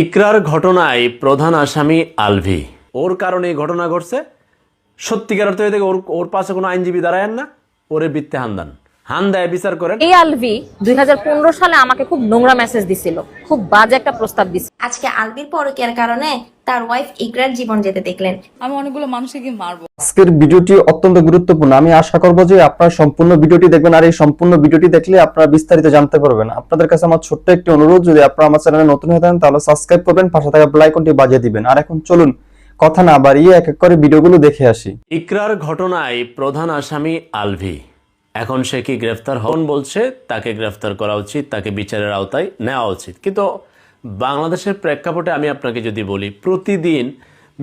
ইকরার ঘটনায় প্রধান আসামি আলভি, ওর কারণে এই ঘটনা ঘটছে। সত্যিকার অর্থে থেকে ওর পাশে কোনো আইনজীবী দাঁড়ায়েন না, ওরে বৃত্তে হান দেয় বিচার করেন। এই আলভি 2015 সালে আমাকে খুব নোংরা মেসেজ দিছিল, খুব বাজে একটা প্রস্তাব দিছিল। আজকে আলবির পরকীয়ার কারণে তার ওয়াইফ ইকরার জীবন যেতে দেখলেন। আমি অনেকগুলো মানুষকে কি মারবো। আজকের ভিডিওটি অত্যন্ত গুরুত্বপূর্ণ। আমি আশা করব যে আপনারা সম্পূর্ণ ভিডিওটি দেখবেন, আর এই সম্পূর্ণ ভিডিওটি দেখলে আপনারা বিস্তারিত জানতে পারবেন। আপনাদের কাছে আমার ছোট্ট একটি অনুরোধ, যদি আপনারা আমার চ্যানেলে নতুন হয়ে থাকেন তাহলে সাবস্ক্রাইব করবেন, পাশে থাকা বেল আইকনটি বাজিয়ে দিবেন। আর এখন চলুন কথা না বাড়িয়ে এক এক করে ভিডিওগুলো দেখে আসি। ইকরার ঘটনায় প্রধান আসামি আলভি, এখন সে কি গ্রেফতার হন বলছে, তাকে গ্রেফতার করা উচিত, তাকে বিচারের আওতায় নেওয়া উচিত। কিন্তু বাংলাদেশের প্রেক্ষাপটে আমি আপনাকে যদি বলি, প্রতিদিন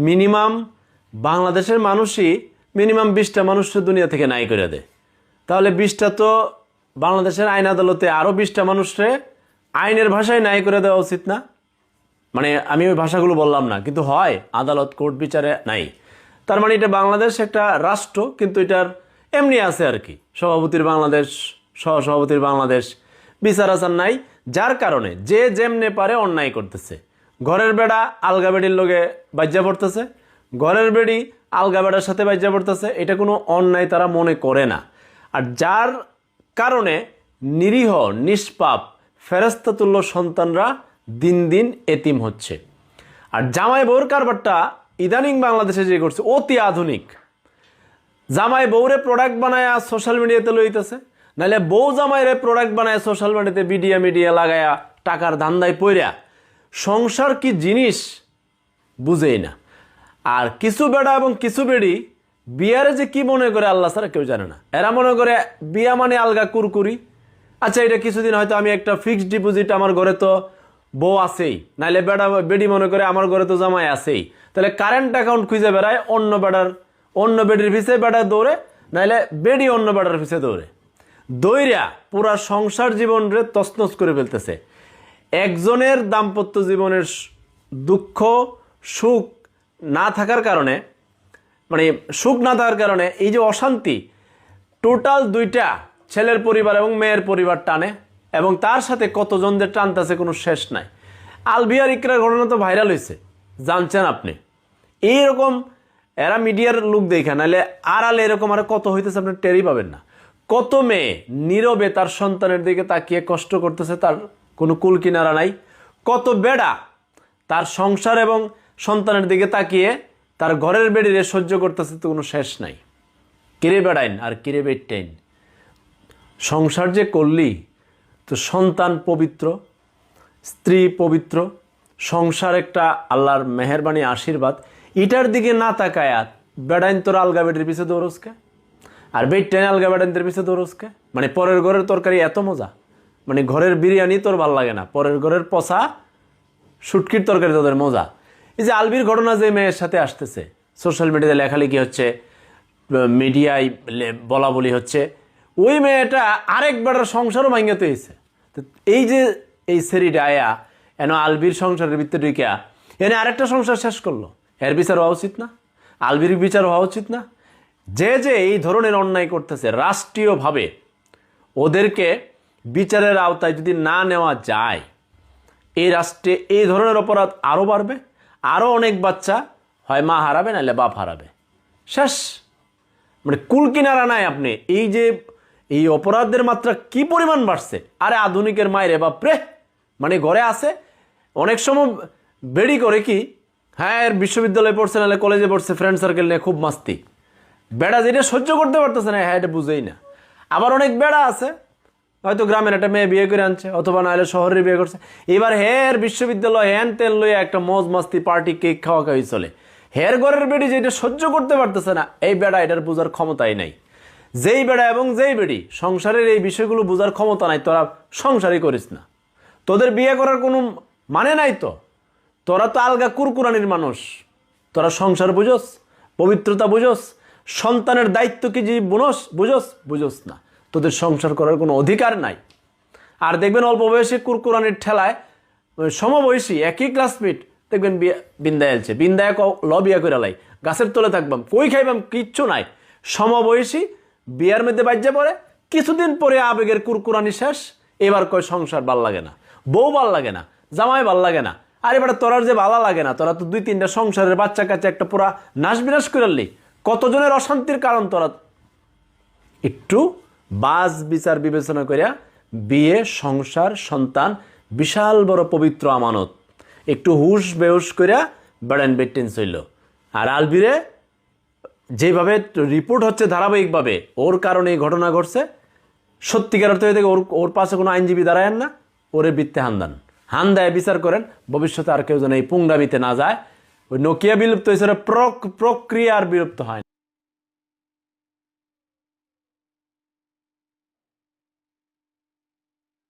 মিনিমাম বাংলাদেশের মানুষই মিনিমাম 20টা মানুষকে দুনিয়া থেকে নাই করে দেয়। তাহলে 20টা তো বাংলাদেশের আইন আদালতে আরও 20টা মানুষরে আইনের ভাষায় নাই করে দেওয়া উচিত না? মানে আমি ওই ভাষাগুলো বললাম না, কিন্তু হয় আদালত কোর্ট বিচারে নাই। তার মানে এটা বাংলাদেশ একটা রাষ্ট্র, কিন্তু এটার এমনি আছে আর কি, সভাপতির বাংলাদেশ, সহসভাপতির বাংলাদেশ, বিচার আচার নাই। যার কারণে যে যেমনে পারে অন্যায় করতেছে। ঘরের বেড়া আলগা বেড়ির লোকে বাজ্যা পড়তেছে, ঘরের বেড়ি আলগা বেড়ার সাথে বাজ্যা পড়তেছে, এটা কোনো অন্যায় তারা মনে করে না। আর যার কারণে নিরীহ নিষ্পাপ ফেরেশতাতুল্য সন্তানরা দিন দিন এতিম হচ্ছে। আর জামাই বউর কারবারটা ইদানিং বাংলাদেশে যে করছে অতি আধুনিক। জামাই বউরে প্রোডাক্ট বানায় সোশ্যাল মিডিয়াতে লইতেছে, নাহলে বউ জামাইরে প্রোডাক্ট বানায় সোশ্যাল মিডিয়াতে মিডিয়া লাগায়া টাকার ধান্দায় পইরা সংসার কি জিনিস বুঝেই না। আর কিছু বেড়া এবং কিছু বেড়ি বিয়ারে যে কি মনে করে আল্লাহ ছাড়া কেউ জানে না। এরা মনে করে বিয়া মানে আলগা কুরকুরি। আচ্ছা, এটা কিছুদিন হয়তো আমি একটা ফিক্সড ডিপোজিট, আমার ঘরে তো বউ আছেই, নাহলে বেড়ি মনে করে আমার ঘরে তো জামাই আছেই, তাহলে কারেন্ট অ্যাকাউন্ট খুঁজে বেড়ায় অন্য বেডির পিছে বেড়া দৌড়ে, নাহলে বেডি অন্য বেড়ার পিছে দৌড়ে, দৌড়া পুরা সংসার জীবনরে তছনছ করে ফেলতেছে। একজনের দাম্পত্য জীবনের দুঃখ সুখ না থাকার কারণে, মানে সুখ না থাকার কারণে এই যে অশান্তি, টোটাল 2টা ছেলের পরিবার এবং মেয়ের পরিবার টানে, এবং তার সাথে কতজনদের টানতেছে কোনো শেষ নাই। আলভি আর ইকরার ঘটনা তো ভাইরাল হয়েছে, জানছেন আপনি। এইরকম এরা মিডিয়ার লোক দেখে, নাহলে আড়ালে এরকম আর কত হইতেছে আপনি টেরই পাবেন না। কত মেয়ে নীরবে তার সন্তানের দিকে তাকিয়ে কষ্ট করতেছে, তার কোনো কুল কিনারা নাই। কত বেড়া তার সংসার এবং সন্তানের দিকে তাকিয়ে তার ঘরের বেড়িরে সহ্য করতেছে, তো কোনো শেষ নাই। কিরে বেড়াইন আর কিরে বেটাইন, সংসার যে করলি, তো সন্তান পবিত্র, স্ত্রী পবিত্র, সংসার একটা আল্লাহর মেহেরবানি আশীর্বাদ, এটার দিকে না তাকায়া বেড়াইন তোর আলগা বেটির পিছে দৌড়সকে, আর বেটাইন আলগা বেড়াইনদের পিছে দৌড়সকে। মানে পরের ঘরের তরকারি এত মজা, মানে ঘরের বিরিয়ানি তোর ভাল লাগে না, পরের ঘরের পচা শুটকির তরকারি তোদের মজা। এই যে আলভির ঘটনা যে মেয়ের সাথে আসতেছে, সোশ্যাল মিডিয়াতে লেখালেখি হচ্ছে, মিডিয়ায় বলা বলি হচ্ছে, ওই মেয়েটা আরেক বেটার সংসারও ভাঙাতে হয়েছে। তো এই যে এই সেরিটা আয়া এন আলভির সংসারের ভিতরে ঢুকিয়া এনে আরেকটা সংসার শেষ করলো, এর বিচার হওয়া উচিত না? আলভির বিচার হওয়া উচিত না? যে এই ধরনের অন্যায় করতেছে, রাষ্ট্রীয়ভাবে ওদেরকে বিচারের আওতায় যদি না নেওয়া যায়, এই রাষ্ট্রে এই ধরনের অপরাধ আরও বাড়বে। আরও অনেক বাচ্চা হয় মা হারাবে, নাহলে বাপ হারাবে, শেষ। মানে কুল কিনারা নাই আপনি। এই যে এই অপরাধের মাত্রা কি পরিমাণ বাড়ছে। আরে আধুনিকের মায়েরে বাপরে, মানে ঘরে আছে অনেক সময় বেড়ি করে কি, হ্যাঁ এর বিশ্ববিদ্যালয়ে পড়ছে, নাহলে কলেজে পড়ছে, ফ্রেন্ড সার্কেল নিয়ে খুব মাস্তি। বেড়া যেটা সহ্য করতে পারতেছে না, হ্যাঁ এটা বুঝেই না। আবার অনেক বেড়া আছে হয়তো গ্রামের একটা মেয়ে বিয়ে করে আনছে, অথবা নাহলে শহরে বিয়ে করছে, এবার হের বিশ্ববিদ্যালয় হ্যান তেল লইয়া একটা মজ মাস্তি পার্টি কেক খাওয়া খাওয়াই চলে। হের ঘরের বেড়ি যেটা সহ্য করতে পারতেছে না, এই বেড়া এটার বোঝার ক্ষমতাই নাই। যেই বেড়া এবং যেই বেড়ি সংসারের এই বিষয়গুলো বোঝার ক্ষমতা নাই, তোরা সংসারই করিস না, তোদের বিয়ে করার কোনো মানে নাই। তো তোরা তো আলগা কুরকুরানির মানুষ, তোরা সংসার বুঝোস, পবিত্রতা বুঝোস, সন্তানের দায়িত্ব কি যে বুঝোস না। তোদের সংসার করার কোনো অধিকার নাই। আর দেখবেন অল্প বয়সে কুরকুরানির ঠেলায় সমবয়সী একই ক্লাসমেট দেখবেন বিন্দায় এলছে, বিন্দায় বিয়া করে লাই, গাছের তলে থাকবাম, কই খাইবাম, কিচ্ছু নাই। সমবয়সী বিয়ার মধ্যে বাজ্যা পড়ে, কিছুদিন পরে আবেগের কুরকুরানি শেষ, এবার কয় সংসার ভাল লাগে না, বউ ভাল লাগে না, জামাই ভাল লাগে না। আরে বেটা তোরার যে ভালো লাগে না, তোরা তো 2-3টা সংসারের বাচ্চা কাচ্চা একটা পুরা নাশ বিনাশ করে আনলি, কতজনের অশান্তির কারণ তোরা। একটু বাজ বিচার বিবেচনা করিয়া বিয়ে, সংসার, সন্তান বিশাল বড় পবিত্র আমানত, একটু হুশ বেহুশ করিয়া বেড়ান বেটেন চইল। আর আলবিরে যেভাবে রিপোর্ট হচ্ছে ধারাবাহিকভাবে, ওর কারণে এই ঘটনা ঘটছে, সত্যিকার অর্থ হয়ে থেকে ওর পাশে কোনো আইনজীবী দাঁড়ায়েন না, ওরে বৃত্তে হান দেয় বিচার করেন, ভবিষ্যতে আর কেউ যেন এই পুংরামিতে না যায়। ওই নোকিয়া বিলুপ্ত হয়েছে, প্রক্রিয়া আর বিলুপ্ত হয় না।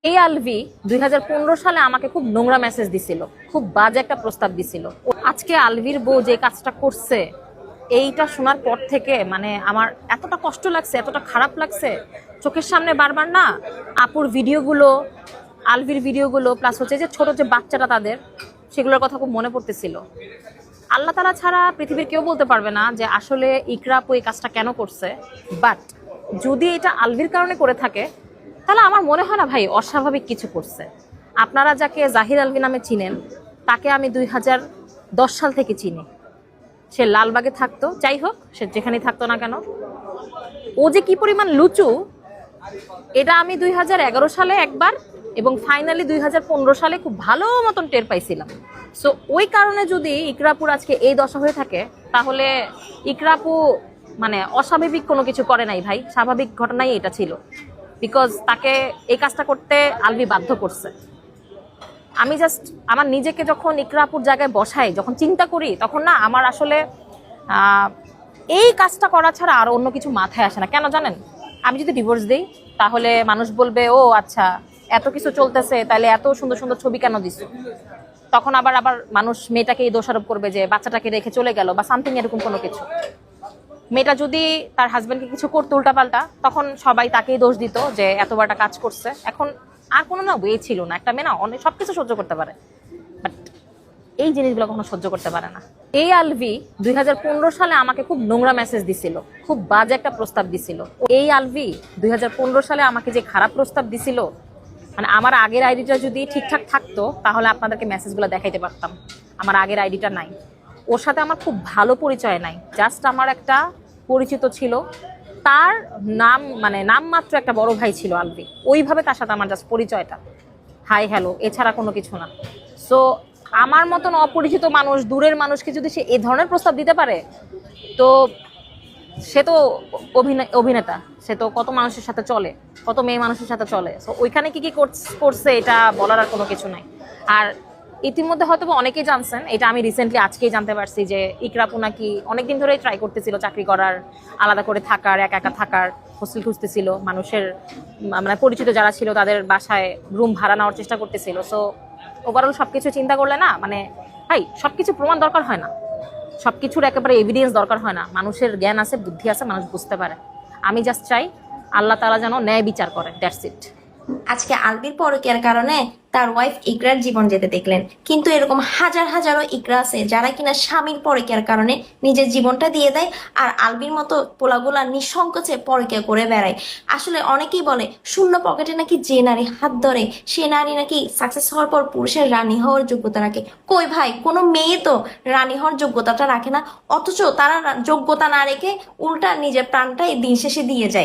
এই আলভি 2015 সালে আমাকে খুব নোংরা মেসেজ দিছিল, খুব বাজে একটা প্রস্তাব দিছিল। আজকে আলভির বউ যে কাজটা করছে, এইটা শোনার পর থেকে মানে আমার এতটা কষ্ট লাগছে, এতটা খারাপ লাগছে। চোখের সামনে বারবার না আপুর ভিডিওগুলো, আলভির ভিডিওগুলো, প্লাস হচ্ছে যে ছোট যে বাচ্চাটা তাদের, সেগুলোর কথা খুব মনে পড়তেছিল। আল্লাহ তাআলা ছাড়া পৃথিবীর কেউ বলতে পারবে না যে আসলে ইকরা আপু এই কাজটা কেন করছে। বাট যদি এটা আলভির কারণে করে থাকে, তাহলে আমার মনে হয় না ভাই অস্বাভাবিক কিছু করছে। আপনারা যাকে জাহির আলভি নামে চিনেন, তাকে আমি 2010 সাল থেকে চিনি। সে লালবাগে থাকতো, যাই হোক সে যেখানেই থাকতো না কেন, ও যে কি পরিমাণ লুচু এটা আমি 2011 সালে একবার এবং ফাইনালি 2015 সালে খুব ভালো মতন টের পাইছিলাম। সো ওই কারণে যদি ইকরাপুর আজকে এই দশা হয়ে থাকে, তাহলে ইকরাপু মানে অস্বাভাবিক কোনো কিছু করে নাই ভাই, স্বাভাবিক ঘটনাই এটা ছিল। বিকজ তাকে এই কাজটা করতে আলভি বাধ্য করছে। আমি জাস্ট আমার নিজেকে যখন ইকরাপুর জায়গায় বসাই, যখন চিন্তা করি, তখন না আমার আসলে এই কাজটা করা ছাড়া আর অন্য কিছু মাথায় আসে না। কেন জানেন? আমি যদি ডিভোর্স দিই, তাহলে মানুষ বলবে ও আচ্ছা এত কিছু চলতেছে, তাহলে এত সুন্দর সুন্দর ছবি কেন দিছো? তখন আবার মানুষ মেয়েটাকেই দোষারোপ করবে যে বাচ্চাটাকে রেখে চলে গেল বা সামথিং এরকম কোনো কিছু। মেয়েটা যদি তার হাজবেন্ডকে কিছু করতো উল্টাপাল্টা, তখন সবাই তাকেই দোষ দিত যে এতবার কাজ করছে। এখন আর কোনো না ওয়ে ছিল না, একটা মেয়ে না অনেক সবকিছু সহ্য করতে পারে, বাট এই জিনিসগুলো কখনো সহ্য করতে পারে না। এই আলভি 2015 সালে আমাকে খুব নোংরা মেসেজ দিছিল, খুব বাজে একটা প্রস্তাব দিছিল। এই আলভি 2015 সালে আমাকে যে খারাপ প্রস্তাব দিছিল, মানে আমার আগের আইডিটা যদি ঠিকঠাক থাকতো তাহলে আপনাদেরকে মেসেজগুলো দেখাইতে পারতাম। আমার আগের আইডিটা নাই, ওর সাথে আমার খুব ভালো পরিচয় নাই, জাস্ট আমার একটা পরিচিত ছিল, তার নাম মানে নামমাত্র একটা বড় ভাই ছিল আলভি, ওইভাবে তার সাথে আমার জাস্ট পরিচয়টা, হাই হ্যালো, এছাড়া কোনো কিছু না। সো আমার মতন অপরিচিত মানুষ, দূরের মানুষকে যদি সে এ ধরনের প্রস্তাব দিতে পারে, তো সে তো অভিনেতা, সে তো কত মানুষের সাথে চলে, কত মেয়ে মানুষের সাথে চলে। সো ওইখানে কি কি করছে এটা বলার আর কোনো কিছু নাই। আর ইতিমধ্যে হয়তো অনেকেই জানছেন, এটা আমি রিসেন্টলি আজকেই জানতে পারছি যে ইকরাপু নাকি অনেকদিন ধরেই ট্রাই করতেছিল চাকরি করার, আলাদা করে থাকার, একা একা থাকার, হোস্টেল খুঁজতেছিল, মানুষের মানে পরিচিত যারা ছিল তাদের বাসায় রুম ভাড়া নেওয়ার চেষ্টা করতেছিল। সো ওভারঅল সবকিছু চিন্তা করলে না, মানে ভাই সবকিছু প্রমাণ দরকার হয় না, সবকিছুর একেবারে এভিডেন্স দরকার হয় না। মানুষের জ্ঞান আছে, বুদ্ধি আছে, মানুষ বুঝতে পারে। আমি জাস্ট চাই আল্লাহ তাআলা যেন ন্যায় বিচার করে, দ্যাটস ইট। আজকে আলবির পরকীয়ার কারণে তার ওয়াইফ ইকরার জীবন যেতে দেখলেন, কিন্তু এরকম হাজার হাজারো ইকরা আছে যারা কিনা স্বামীর পরকীয়ার কারণে নিজের জীবনটা দিয়ে দেয়, আর আলবির মতো পোলাগুলা নিঃসংকোচে পরকীয়া করে বেড়ায়। আসলে অনেকেই বলে শূন্য পকেটে নাকি যে নারী হাত ধরে সে নারী নাকি সাকসেস হওয়ার পর পুরুষের রানী হওয়ার যোগ্যতা রাখে। কই ভাই, কোনো মেয়ে তো রানী হওয়ার যোগ্যতাটা রাখে না, অথচ তারা যোগ্যতা না রেখে উল্টা নিজের প্রাণটাই দিন শেষে দিয়ে যায়।